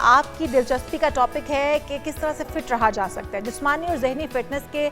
आपकी दिलचस्पी का टॉपिक है कि किस तरह से फिट रहा जा सकता है। जिस्मानी और जहनी फिटनेस के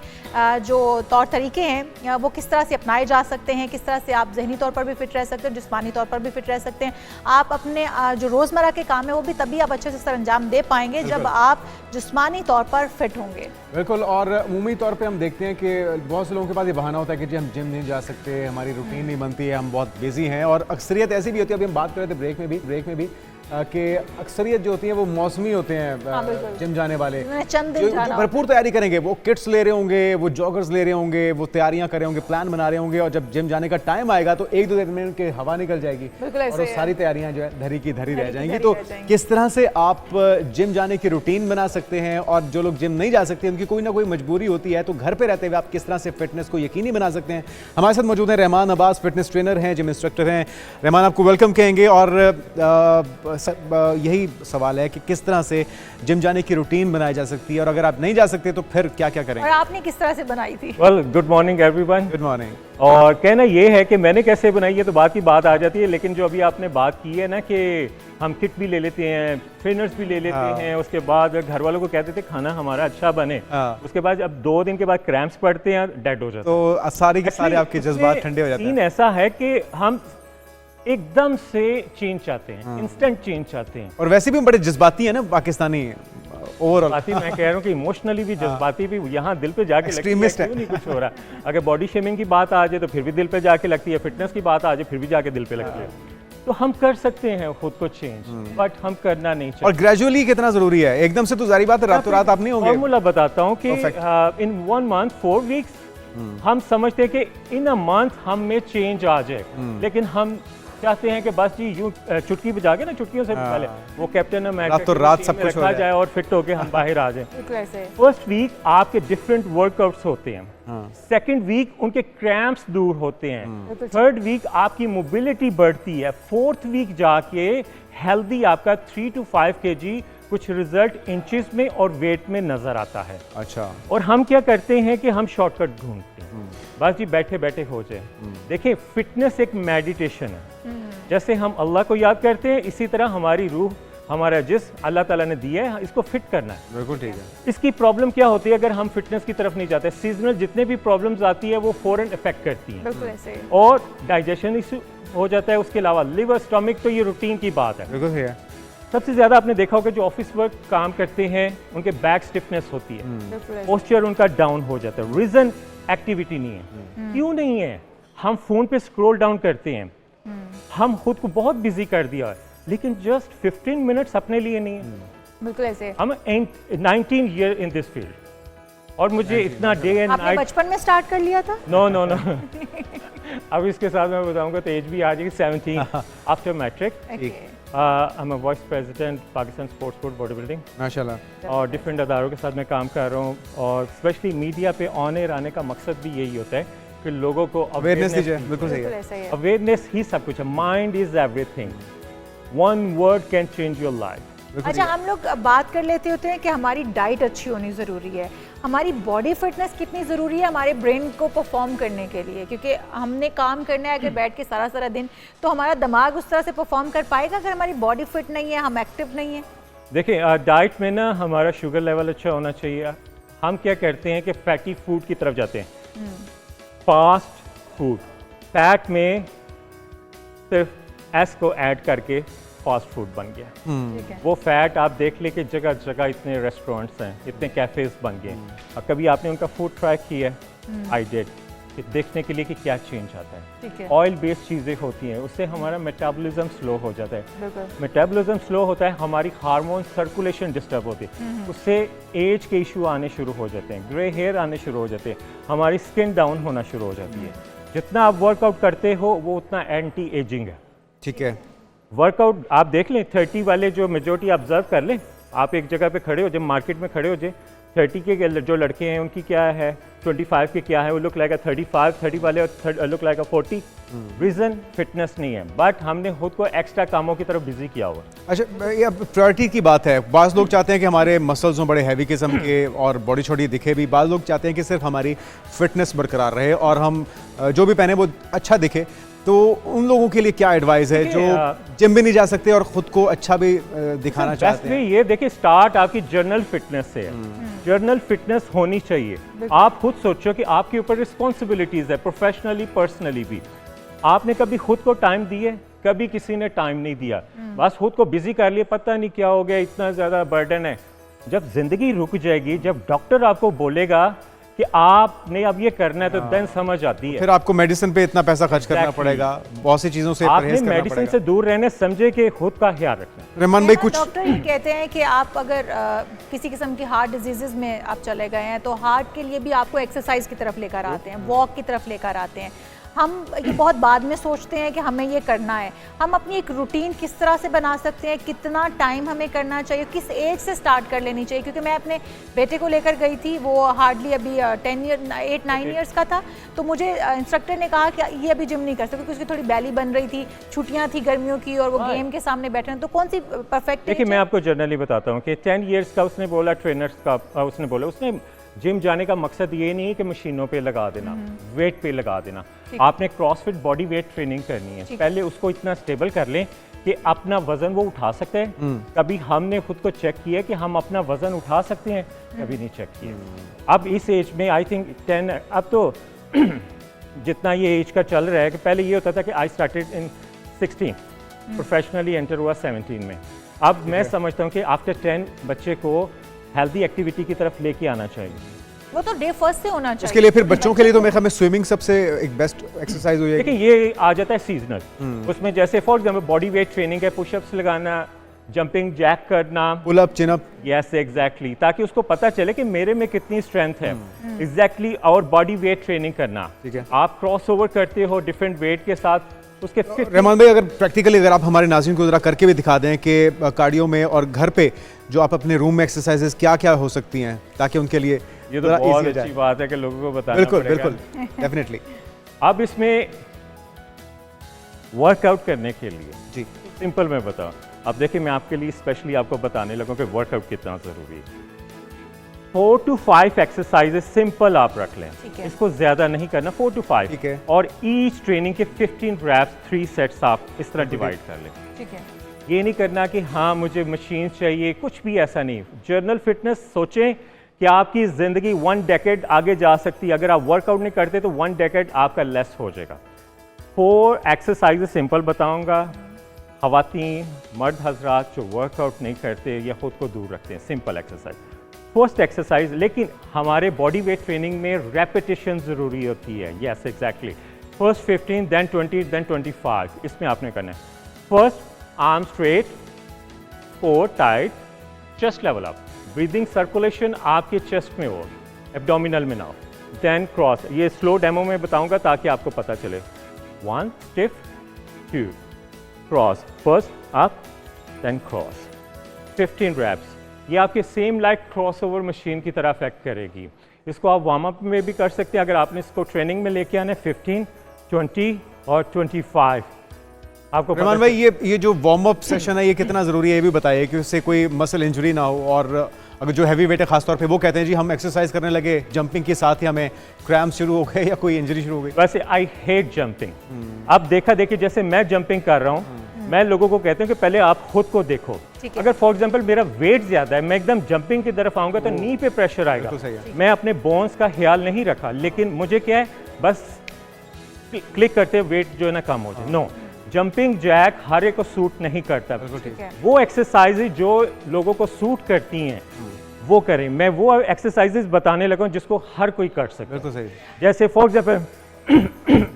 जो तौर तरीके हैं वो किस तरह से अपनाए जा सकते हैं, किस तरह से आप जहनी तौर पर भी फिट रह सकते हैं, जिस्मानी तौर पर भी फिट रह सकते हैं। आप अपने जो रोज़मर्रा के काम है वो भी तभी आप अच्छे से सर अंजाम दे पाएंगे जब आप जिस्मानी तौर पर फिट होंगे। बिल्कुल। और उमूमी तौर पे हम देखते हैं कि बहुत से लोगों के पास ये बहाना होता है कि जी हम जिम नहीं जा सकते, हमारी रूटीन नहीं बनती है, हम बहुत बिजी हैं। और अक्सरियत ऐसी भी होती है, अभी हम बात कर रहे थे ब्रेक में भी कि अक्सरियत जो होती है वो मौसमी होते हैं जिम जाने वाले, चंद दिन जाना, भरपूर तैयारी करेंगे, वो किट्स ले रहे होंगे, वो जॉगर्स ले रहे होंगे, वो तैयारियां कर रहे होंगे, प्लान बना रहे होंगे, और जब जिम जाने का टाइम आएगा तो एक दो दिन में उनके हवा निकल जाएगी और वो सारी तैयारियां जो है धरी की धरी रह जाएंगी। तो किस तरह से आप जिम जाने की रूटीन बना सकते हैं, और जो लोग जिम नहीं जा सकते उनकी कोई ना कोई मजबूरी होती है, तो घर पे रहते हुए आप किस तरह से फिटनेस को यकीनी बना सकते हैं। हमारे साथ मौजूद हैं रहमान अब्बास, फिटनेस ट्रेनर हैं, जिम इंस्ट्रक्टर हैं। रहमान, आपको वेलकम कहेंगे। और यही सवाल है कि किस तरह से जिम जाने की रूटीन बनाई जा सकती है, और अगर आप नहीं जा सकते तो फिर क्या क्या करें, और आपने किस तरह से बनाई थी? Well, good morning everyone. Good morning. और कहना ये है कि मैंने कैसे बनाई है तो बात की बात आ जाती है, लेकिन जो अभी आपने बात की है ना कि हम किट भी ले लेते हैं, ट्रेनर्स भी ले लेते हैं, उसके बाद घर वालों को कहते थे खाना हमारा अच्छा बने, उसके बाद अब 2 दिन के बाद क्रैम्प्स पड़ते हैं, डेड हो जाते हैं। तो सारे के सारे आपके जज्बात ठंडे हो जाते हैं। सीन ऐसा है कि हम एकदम से चेंज चाहते हैं, इंस्टेंट चेंज चाहते हैं। और वैसे भी हम बड़े जज्बाती हैं ना पाकिस्तानी ओवरऑल। बाती मैं कह रहा हूँ कि इमोशनली भी जज्बाती भी, यहाँ दिल पे जाके लगती है क्यों नहीं कुछ हो रहा। अगर बॉडी शेमिंग की बात आ जाए तो फिर भी दिल पे जाके लगती है, फिटनेस की बात आ जाए फिर भी जाके दिल पे लगती है। तो हम कर सकते हैं खुद को चेंज, बट हम करना नहीं चाहते। और ग्रेजुअली कितना जरूरी है, एकदम से तो जारी बात है रातों रात आप नहीं होंगे। फॉर्मूला बताता हूँ कि इन 1 month 4 weeks हम समझते हैं कि इन अ मंथ हम में चेंज आ जाए, लेकिन हम चाहते हैं कि बस जी यूं चुटकी बजा के ना, चुटकियों से पहले वो कैप्टन रातों रात सब कुछ रखा जाए और फिट होके हम बाहर आ जाए। फर्स्ट वीक आपके डिफरेंट वर्कआउट्स होते हैं, सेकंड वीक उनके क्रैम्प्स दूर होते हैं, थर्ड वीक आपकी मोबिलिटी बढ़ती है, फोर्थ वीक जाके हेल्दी आपका 3 to 5 kg कुछ रिजल्ट इंचेस में और वेट में नजर आता है। अच्छा। और हम क्या करते हैं कि हम शॉर्टकट ढूंढते हैं, बस जी बैठे बैठे हो जाए। देखिए, फिटनेस एक मेडिटेशन है। जैसे हम अल्लाह को याद करते हैं, इसी तरह हमारी रूह, हमारा जिस्म अल्लाह ताला ने दिया है, इसको फिट करना है। बिल्कुल ठीक है। इसकी प्रॉब्लम क्या होती है अगर हम फिटनेस की तरफ नहीं जाते? सीजनल जितने भी प्रॉब्लम्स आती है वो फौरन इफेक्ट करती हैं, और डाइजेशन इशू हो जाता है। उसके अलावा लिवर, स्टमक, तो ये रूटीन की बात है। बिल्कुल ठीक है। सबसे ज्यादा आपने देखा होगा जो ऑफिस वर्क काम करते हैं उनके बैक स्टिफनेस होती है, पोस्चर उनका डाउन हो जाता है। रीजन एक्टिविटी नहीं है। क्यों नहीं है? हम फोन पे स्क्रॉल डाउन करते हैं, हम खुद को बहुत बिजी कर दिया है, लेकिन जस्ट 15 मिनट्स अपने लिए नहीं है। बिल्कुल ऐसे। हम 19 ईयर इन दिस फील्ड, और मुझे इतना डे एंड नाइट। बचपन में स्टार्ट कर लिया था? नो नो नो अब इसके साथ मैं बताऊंगा तो एज भी आ जाएगी 17 after matric. I am vice president Pakistan sports code body building, माशाल्लाह, और डिफरेंट अदारों के साथ मैं काम कर रहा हूँ। और स्पेशली मीडिया पे ऑन एयर आने का मकसद भी यही होता है कि लोगों को अवेयरनेस दीजिए। बिल्कुल सही है। अवेयरनेस ही सब कुछ है। Mind is everything, one word can change your life. अच्छा, हम लोग बात कर लेते होते हैं कि हमारी डाइट अच्छी होनी ज़रूरी है, हमारी बॉडी फिटनेस कितनी ज़रूरी है हमारे ब्रेन को परफॉर्म करने के लिए, क्योंकि हमने काम करना है अगर बैठ के सारा सारा दिन, तो हमारा दिमाग उस तरह से परफॉर्म कर पाएगा अगर हमारी बॉडी फिट नहीं है, हम एक्टिव नहीं है। देखिए, डाइट में ना हमारा शुगर लेवल अच्छा होना चाहिए। हम क्या करते हैं कि फैटी फूड की तरफ जाते हैं, फास्ट फूड। फैट में सिर्फ एस को ऐड करके फास्ट फूड बन गया। वो फैट आप देख ले कि जगह जगह इतने रेस्टोरेंट्स हैं, इतने कैफेज बन गए। और कभी आपने उनका फूड ट्राई किया है? आई डिड, कि देखने के लिए कि क्या चेंज आता है। ऑयल बेस्ड चीज़ें होती हैं, उससे हमारा मेटाबॉलिज्म स्लो हो जाता है। मेटाबॉलिज्म स्लो होता है, हमारी हार्मोन सर्कुलेशन डिस्टर्ब होती है, उससे एज के इशू आने शुरू हो जाते हैं, ग्रे हेयर आने शुरू हो जाते हैं, हमारी स्किन डाउन होना शुरू हो जाती है। जितना आप वर्कआउट करते हो वो उतना एंटी एजिंग है। ठीक है। वर्कआउट आप देख लें, 30 वाले जो मेजोरिटी ऑब्जर्व कर लें, आप एक जगह पे खड़े हो, जब मार्केट में खड़े हो जाए, 30 के जो लड़के हैं उनकी क्या है, 25 के क्या है, वो लुक लाइक 35, 30 वाले लुक लाइक 40। रीजन फिटनेस नहीं है, बट हमने खुद को एक्स्ट्रा कामों की तरफ बिजी किया हुआ। अच्छा, ये प्रायोरिटी की बात है। बाज़ लोग चाहते हैं कि हमारे मसल्स हों बड़े हैवी किस्म के और बॉडी छोटी दिखे भी, बाज़ लोग चाहते हैं कि सिर्फ हमारी फिटनेस बरकरार रहे और हम जो भी पहने वो अच्छा दिखे। तो उन लोगों के लिए क्या एडवाइस है जो जिम भी नहीं जा सकते और खुद को अच्छा भी दिखाना चाहते हैं? ये देखिए, स्टार्ट आपकी जर्नल फिटनेस से है। जर्नल फिटनेस होनी चाहिए। आप खुद सोचो कि आपके ऊपर रिस्पॉन्सिबिलिटीज है, प्रोफेशनली पर्सनली भी। आपने कभी खुद को टाइम दिए? कभी किसी ने टाइम नहीं दिया, बस खुद को बिजी कर लिया, पता नहीं क्या हो गया, इतना ज़्यादा बर्डन है। जब जिंदगी रुक जाएगी, जब डॉक्टर आपको बोलेगा कि आपने अब ये करना है, तो देन समझ आती है। फिर आपको मेडिसिन पे इतना पैसा खर्च करना पड़ेगा, बहुत सी चीजों से आपने मेडिसिन से दूर रहने, समझे कि खुद का ख्याल रखना। रहमान भाई, कुछ डॉक्टर ये कहते हैं कि आप अगर किसी किस्म की हार्ट डिजीजेज में आप चले गए हैं तो हार्ट के लिए भी आपको एक्सरसाइज की तरफ लेकर आते हैं, वॉक की तरफ लेकर आते हैं। हम ये बहुत बाद में सोचते हैं कि हमें ये करना है। हम अपनी एक रूटीन किस तरह से बना सकते हैं, कितना टाइम हमें करना चाहिए, किस एज से स्टार्ट कर लेनी चाहिए? क्योंकि मैं अपने बेटे को लेकर गई थी, वो हार्डली अभी 8-9 ईयर्स का था, तो मुझे इंस्ट्रक्टर ने कहा कि ये अभी जिम नहीं कर सकते क्योंकि उसकी थोड़ी बैली बन रही थी, छुट्टियां थी गर्मियों की और वो गेम के सामने बैठे हैं। तो कौन सी परफेक्ट? देखिए, मैं आपको जनरली बताता हूँ कि 10 ईयर्स का उसने बोला, ट्रेनर्स का उसने बोला, उसने जिम जाने का मकसद ये नहीं है कि मशीनों पे लगा देना, वेट पे लगा देना। आपने क्रॉसफिट बॉडी वेट ट्रेनिंग करनी है। पहले उसको इतना स्टेबल कर लें कि अपना वजन वो उठा सकते हैं। कभी हमने खुद को चेक किया कि हम अपना वजन उठा सकते हैं? कभी नहीं चेक किया। अब इस एज में आई थिंक 10, अब तो जितना ये एज का चल रहा है कि पहले ये होता था कि I started in 16, professionally enter हुआ 17 में। अब मैं समझता हूँ कि आफ्टर 10 बच्चे को हेल्दी एक्टिविटी की तरफ लेके आना चाहिए। वो तो डे फर्स्ट से होना चाहिए। उसके लिए फिर बच्चों के लिए तो मेरे ख्याल में स्विमिंग सबसे एक बेस्ट एक्सरसाइज हो जाएगी। देखिए, ये आ जाता है सीजनल। उसमें जैसे for example body weight training है, पुशअप्स लगाना, जंपिंग जैक करना, pull up, chin up. Yes, exactly, ताकि उसको पता चले कि मेरे में कितनी स्ट्रेंथ है। एग्जैक्टली, और बॉडी वेट ट्रेनिंग करना। ठीक है। आप क्रॉस ओवर करते हो डिफरेंट वेट के साथ, उसके रहमान भाई, अगर प्रैक्टिकली अगर आप हमारे नाज़रीन को जरा करके भी दिखा दें कि कार्डियो में और घर पे जो आप अपने रूम में एक्सरसाइजेस क्या क्या हो सकती हैं, ताकि उनके लिए ये तो बहुत अच्छी बात है कि लोगों को बताना बिल्कुल पड़ेगा। बिल्कुल डेफिनेटली। अब इसमें वर्कआउट करने के लिए जी सिंपल मैं बताऊं, अब देखिए, मैं आपके लिए स्पेशली आपको बताने लगा कि वर्कआउट कितना ज़रूरी है। 4 to 5 एक्सरसाइजेस सिंपल आप रख लें, इसको ज्यादा नहीं करना, 4 to 5। ठीक है। और ईच ट्रेनिंग के 15 रैप्स, 3 सेट्स आप इस तरह डिवाइड कर लें। ठीक है। ये नहीं करना कि हाँ मुझे मशीन चाहिए, कुछ भी ऐसा नहीं। जर्नल फिटनेस सोचें कि आपकी ज़िंदगी 1 डेकेड आगे जा सकती है। अगर आप वर्कआउट नहीं करते तो 1 डेकेड आपका लेस हो जाएगा। 4 एक्सरसाइजेस सिंपल बताऊंगा। ख़वातीन, मर्द हजरात जो वर्कआउट नहीं करते या खुद को दूर रखते हैं, सिंपल एक्सरसाइज। फर्स्ट एक्सरसाइज, लेकिन हमारे बॉडी वेट ट्रेनिंग में रेपिटेशन ज़रूरी होती है। Yes, exactly. First 15, then 20, then 25। इसमें आपने करना है first arm straight, core tight, chest level up, breathing circulation आपके चेस्ट में हो, एब्डोमिनल में ना हो। देन क्रॉस, ये स्लो डेमो में बताऊंगा ताकि आपको पता चले। 1 stiff, 2 cross, first up, then cross, 15 reps. ये आपके सेम लाइक क्रॉसओवर मशीन की तरह अफेक्ट करेगी। इसको आप वार्म अप में भी कर सकते हैं। अगर आपने इसको ट्रेनिंग में लेके आना है, 15, 20 और 25 आपको। रहमान भाई, ये जो वार्म अप सेशन है ये कितना ज़रूरी है, ये भी बताइए कि उससे कोई मसल इंजरी ना हो। और अगर जो हैवी वेट है खासतौर पे, वो कहते हैं जी हम एक्सरसाइज करने लगे, जंपिंग के साथ ही हमें क्रैम्प शुरू हो गए या कोई इंजरी शुरू हो गई। वैसे आई हेट जंपिंग। अब देखा देखिए, जैसे मैं जंपिंग कर रहा हूँ, मैं लोगों को कहता हूँ कि पहले आप खुद को देखो। अगर फॉर एग्जांपल मेरा वेट ज्यादा है, मैं एकदम जंपिंग की तरफ आऊंगा तो नी पे प्रेशर आएगा। मैं अपने बोन्स का ख्याल नहीं रखा, लेकिन मुझे क्या है, बस क्लिक करते वेट जो है ना कम हो जाए। नो, जंपिंग जैक हर एक को सूट नहीं करता। वो एक्सरसाइजेज जो लोगों को सूट करती हैं वो करें। मैं वो एक्सरसाइजेज बताने लगा जिसको हर कोई कर सके। जैसे फॉर एग्जांपल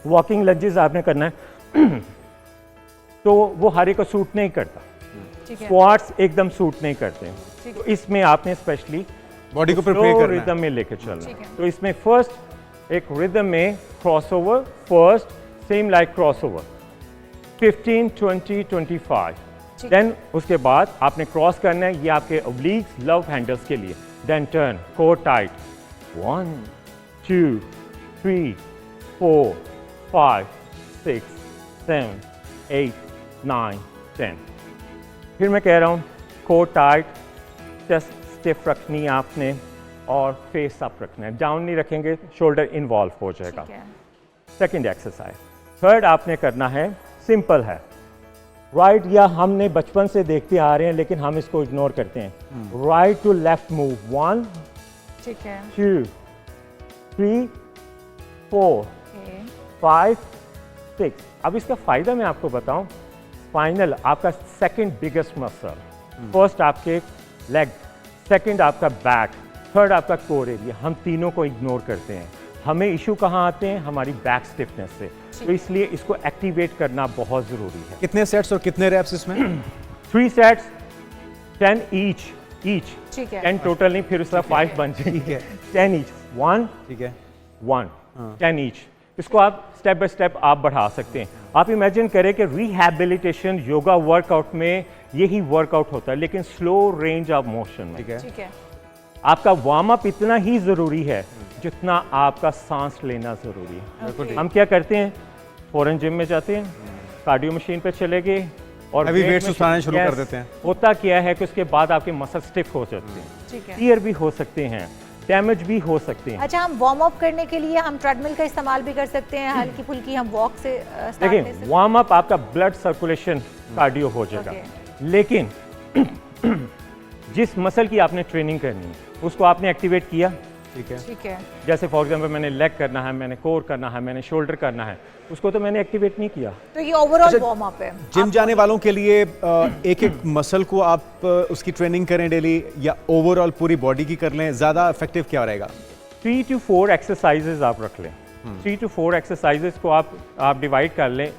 वॉकिंग लंजेस आपने करना है तो वो हर एक को सूट नहीं करता। स्क्वाट्स एकदम सूट नहीं करते। तो इसमें आपने स्पेशली बॉडी को प्रिपेयर करना है, रिदम में लेके चलना। तो इसमें फर्स्ट एक रिदम में crossover, first same like crossover, 15, 20, 25। Then उसके बाद आपने क्रॉस करना है, ये आपके ओब्लिक्स लव हैंडल्स के लिए। Then turn, core tight, 1, 2, 3, 4, 5, 6, 7, 8, 9, 10। फिर मैं कह रहा हूँ कोर टाइट, चेस्ट स्टिफ रखनी है आपने और फेस अप रखना है। डाउन नहीं रखेंगे, शोल्डर इन्वॉल्व हो जाएगा। सेकेंड एक्सरसाइज, थर्ड आपने करना है, सिंपल है, राइट या हमने बचपन से देखते आ रहे हैं लेकिन हम इसको इग्नोर करते हैं। राइट टू लेफ्ट मूव, 1 ठीक है 2 3 4 5 6। अब इसका फायदा मैं आपको बताऊं, स्पाइनल आपका सेकंड बिगेस्ट मसल, फर्स्ट आपके लेग, सेकंड आपका बैक, थर्ड आपका कोर एरिया। हम तीनों को इग्नोर करते हैं। हमें इशू कहाँ आते हैं? हमारी बैक स्टिफनेस से। तो इसलिए इसको एक्टिवेट करना बहुत ज़रूरी है। कितने सेट्स और कितने रेप्स इसमें? 3 सेट्स 10 ईच ठीक है 10 टोटल नहीं, फिर उसका 5 बन जाएगी। 10 ईच 1 ठीक है 1 10 ईच। इसको आप स्टेप बाय स्टेप आप बढ़ा सकते हैं। आप इमेजिन करें कि रिहैबिलिटेशन योगा वर्कआउट में यही वर्कआउट होता है, लेकिन स्लो रेंज ऑफ मोशन में। ठीक है आपका वार्म अप इतना ही ज़रूरी है जितना आपका सांस लेना ज़रूरी है। हम क्या करते हैं, फौरन जिम में जाते हैं, कार्डियो मशीन पे चले गए और अभी weight वेट्स में उठाना शुरू कर yes, देते हैं। होता क्या है कि उसके बाद आपके मसल स्टिफ हो जाते हैं, ठीक है टीयर भी हो सकते हैं, डैमेज भी हो सकते हैं। अच्छा, हम वार्म अप करने के लिए हम ट्रेडमिल का इस्तेमाल भी कर सकते हैं, हल्की फुल्की हम वॉक से स्टार्ट ले देखिए, सकते हैं। वार्म अप आपका ब्लड सर्कुलेशन कार्डियो हो जाएगा, लेकिन जिस मसल की आपने ट्रेनिंग करनी है उसको आपने एक्टिवेट किया। ठीक है जैसे फॉर एग्जांपल मैंने लेग करना है, मैंने कोर करना है, मैंने शोल्डर करना है, उसको तो मैंने एक्टिवेट नहीं किया। तो ये ओवरऑल वार्म अप है। जिम जाने वालों के लिए एक एक मसल को आप उसकी ट्रेनिंग करें डेली, या ओवरऑल पूरी बॉडी की कर लें, ज़्यादा इफेक्टिव क्या रहेगा? 3 to 4 एक्सरसाइजेज आप रख लें। 3 to 4 एक्सरसाइजेज को आप डिवाइड कर लें।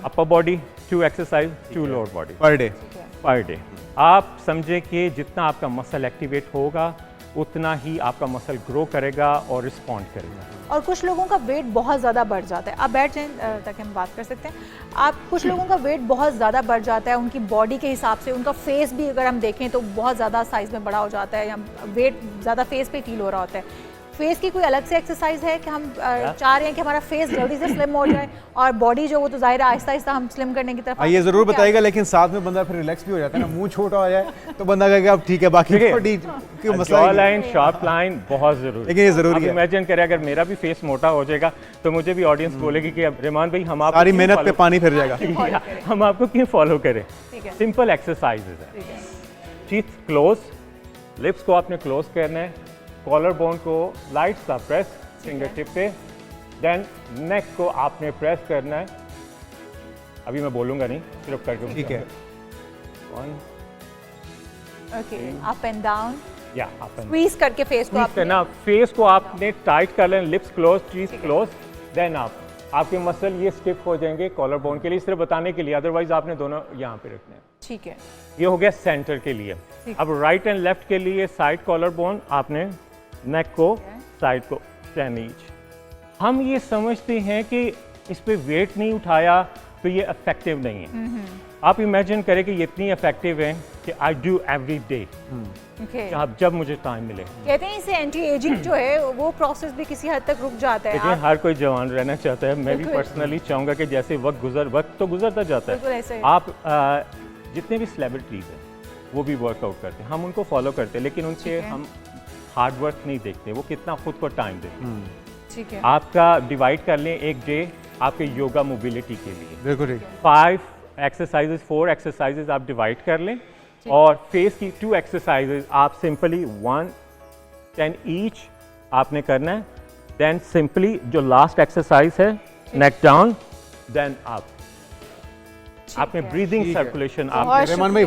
Upper body 2 exercise, 2 lower body per day. आप समझे कि जितना आपका मसल एक्टिवेट होगा उतना ही आपका मसल ग्रो करेगा और रिस्पॉन्ड करेगा। और कुछ लोगों का वेट बहुत ज़्यादा बढ़ जाता है, आप बैठ जाएं ताकि हम बात कर सकते हैं। आप कुछ लोगों का वेट बहुत ज़्यादा बढ़ जाता है, उनकी बॉडी के हिसाब से उनका फेस भी अगर हम देखें तो बहुत ज़्यादा साइज़ में बड़ा हो जाता है, या वेट ज़्यादा फेस पे फील हो रहा होता है। फेस की कोई अलग से एक्सरसाइज है कि हम चाह रहे हैं कि हमारा फेस जल्दी से स्लिम हो जाए और बॉडी जो वो तो जाहिर है आहिस्ता आहिस्ता हम स्लिम करने की तरफ ये जरूर बताइएगा, लेकिन साथ में बंदा फिर रिलैक्स भी हो जाता है ना, मुंह छोटा हो जाए तो बंदा कहेगा अब ठीक है, बाकी बॉडी की मसला जॉ ही नहीं। लाइन, शार्प लाइन बहुत जरूरी है। लेकिन ये जरूरी है। इमेजिन करें अगर मेरा भी फेस मोटा हो जाएगा तो मुझे भी ऑडियंस बोलेगी कि अब रेमान भाई हम आप सारी मेहनत पे पानी फिर जाएगा। हम आपको क्यों फॉलो करें। ठीक है। सिंपल एक्सरसाइजेज है। टीथ क्लोज, लिप्स को आपने क्लोज करना है, कॉलर बोन को लाइट सा प्रेस फिंगर टिप पे, देन नेक को आपने प्रेस करना है। अभी मैं बोलूंगा नहीं, सिर्फ करके ठीक है। 1 ओके, अप एंड डाउन, या अप एंड स्क्वीज करके फेस को आप करना। फेस को आपने टाइट कर लेना, lips close, teeth close, then आपके मसल ये स्टिफ हो जाएंगे कॉलर बोन के लिए, सिर्फ बताने के लिए, अदरवाइज आपने दोनों यहाँ पे रखने हैं। ठीक है। ये हो गया सेंटर के लिए। अब राइट एंड लेफ्ट के लिए साइड कॉलर बोन, आपने नेक को साइड को 10 ईच। हम ये समझते हैं कि इस पे वेट नहीं उठाया तो ये इफेक्टिव नहीं है। आप इमेजिन करें कि ये इतनी इफेक्टिव है कि I do every day, okay. जब मुझे टाइम मिले। कहते हैं इससे एंटी एजिंग जो है वो प्रोसेस भी किसी हद तक रुक जाता है। देखिए, हर कोई जवान रहना चाहता है। मैं भी बिल्कुल। पर्सनली चाहूँगा कि जैसे वक्त तो गुजरता जाता बिल्कुल है। ऐसे ही। आप जितने भी सेलिब्रिटीज़ हैं वो भी वर्कआउट करते हैं, हम उनको फॉलो करते हैं, लेकिन उनके हम हार्ड वर्क नहीं देखते, वो कितना खुद को टाइम देते हैं। ठीक है। आपका डिवाइड कर लें एक डे आपके योगा मोबिलिटी के लिए। बिल्कुल ठीक। 4 एक्सरसाइजेज आप डिवाइड कर लें, और फेस की 2 एक्सरसाइजेज आप सिंपली 10 ईच आपने करना है। देन सिंपली जो लास्ट एक्सरसाइज है, नेक डाउन, देन आप आपने ब्रीदिंग सर्कुलेशन आप रहमान भाई